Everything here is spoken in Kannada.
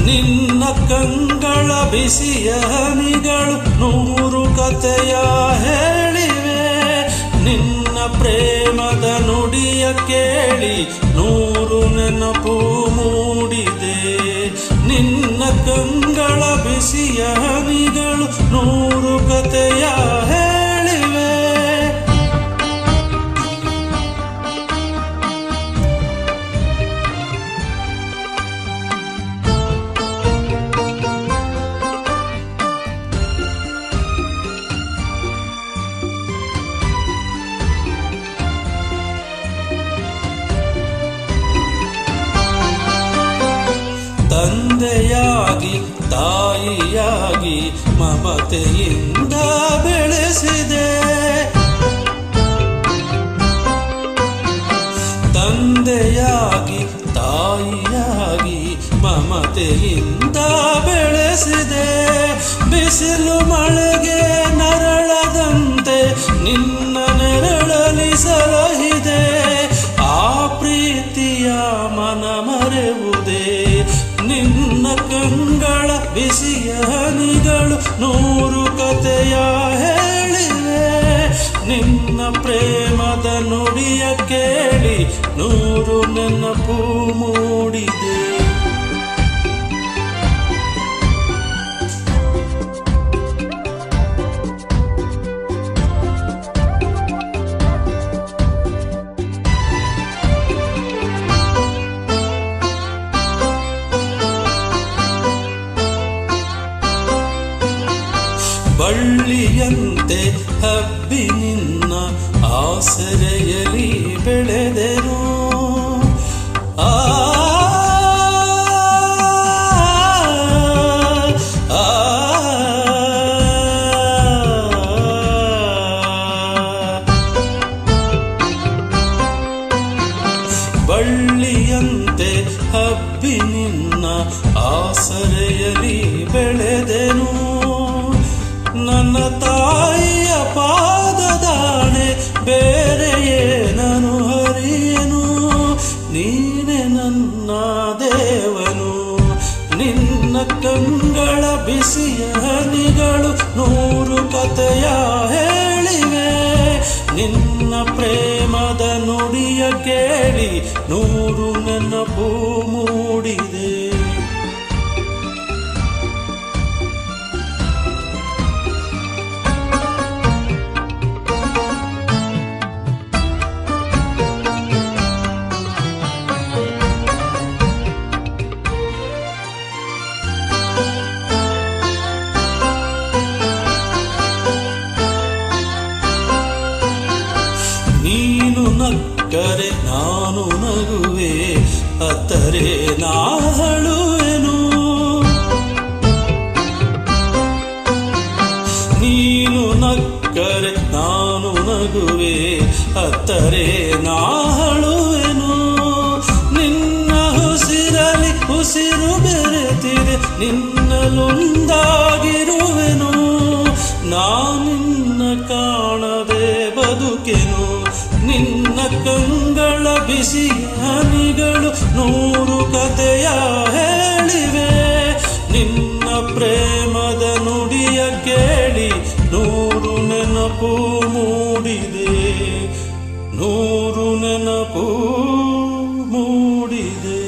ನಿನ್ನ ಕಂಗಳ ಬಿಸಿಯ ಹನಿಗಳು 100 ಕಥೆಯ ಹೇಳಿವೆ. ನಿನ್ನ ಪ್ರೇಮದ ನುಡಿಯ ಕೇಳಿ 100 ನೆನಪು ಮೂಡಿದೆ. ನಿನ್ನ ಕಂಗಳ ಬಿಸಿಯ ಹನಿಗಳು 100 ಕಥೆಯ ಹೇಳಿವೆ. ತಂದೆಯಾಗಿ ತಾಯಿಯಾಗಿ ಮಮತೆಯಿಂದ ಬೆಳೆಸಿದೆ. ತಂದೆಯಾಗಿ ತಾಯಿಯಾಗಿ ಮಮತೆಯಿಂದ ಬೆಳೆಸಿದೆ. ಬಿಸಿಲು ಮಳೆಗೆ ನರಳದಂತೆ ನಿನ್ನ ನೆರಳಲಿ ಸಲಹಿದೆ. ಆ ಪ್ರೀತಿಯ ಮನ ಮರೆವುದೇ. ನಿನ್ನ ಕಂಗಳ ಬಿಸಿಯ ಹನಿಗಳು 100 ಕಥೆಯ ಹೇಳಿವೆ. ನಿನ್ನ ಪ್ರೇಮದ ನುಡಿಯ ಕೇಳಿ 100 ನೆನಪು ಮೂಡಿದೆ. ಬಳ್ಳಿಯಂತೆ ಹಬ್ಬಿ ನಿನ್ನ ಆಸರೆಯಲಿ ಬೆಳೆದೆನು. ಆ ಬಳ್ಳಿಯಂತೆ ಹಬ್ಬಿ ನಿನ್ನ ಆಸರೆಯಲಿ ಬೆಳೆದೆನು. ನನ್ನ ತಾಯಿಯ ಪಾದದಾಣೆ ಬೇರೆ ಏನನು ಹರಿಯನು. ನೀನೆ ನನ್ನ ದೇವನು. ನಿನ್ನ ಕಂಗಳ ಬಿಸಿಯ ಹನಿಗಳು 100 ಕಥೆಯ ಹೇಳಿವೆ. ನಿನ್ನ ಪ್ರೇಮದ ನುಡಿಯ ಕೇಳಿ 100 ನೆನಪು ಮೂಡಿದೆ. ನೀನು ನಕ್ಕರೆ ನಾನು ನಗುವೆ, ಅತ್ತರೆ ನಾ ಅಳುವೆನು. ನೀನು ನಕ್ಕರೆ ನಾನು ನಗುವೆ, ಅತ್ತರೆ ನಾ ಅಳುವೆನು. ನಿನ್ನ ಉಸಿರಲಿ ಉಸಿರು ಬೆರೆತಿದೆ, ನಿನ್ನಲೊಂದಾಗಿರುವೆನು. ನಾನಿನ್ನ ಕಾಣದೆ ಬದುಕೆನು. ನಿನ್ನ ಕಂಗಳ ಬಿಸಿಯ ಹನಿಗಳು 100 ಕಥೆಯ ಹೇಳಿವೆ. ನಿನ್ನ ಪ್ರೇಮದ ನುಡಿಯ ಕೇಳಿ 100 ನೆನಪು ಮೂಡಿದೆ. 100 ನೆನಪು ಮೂಡಿದೆ.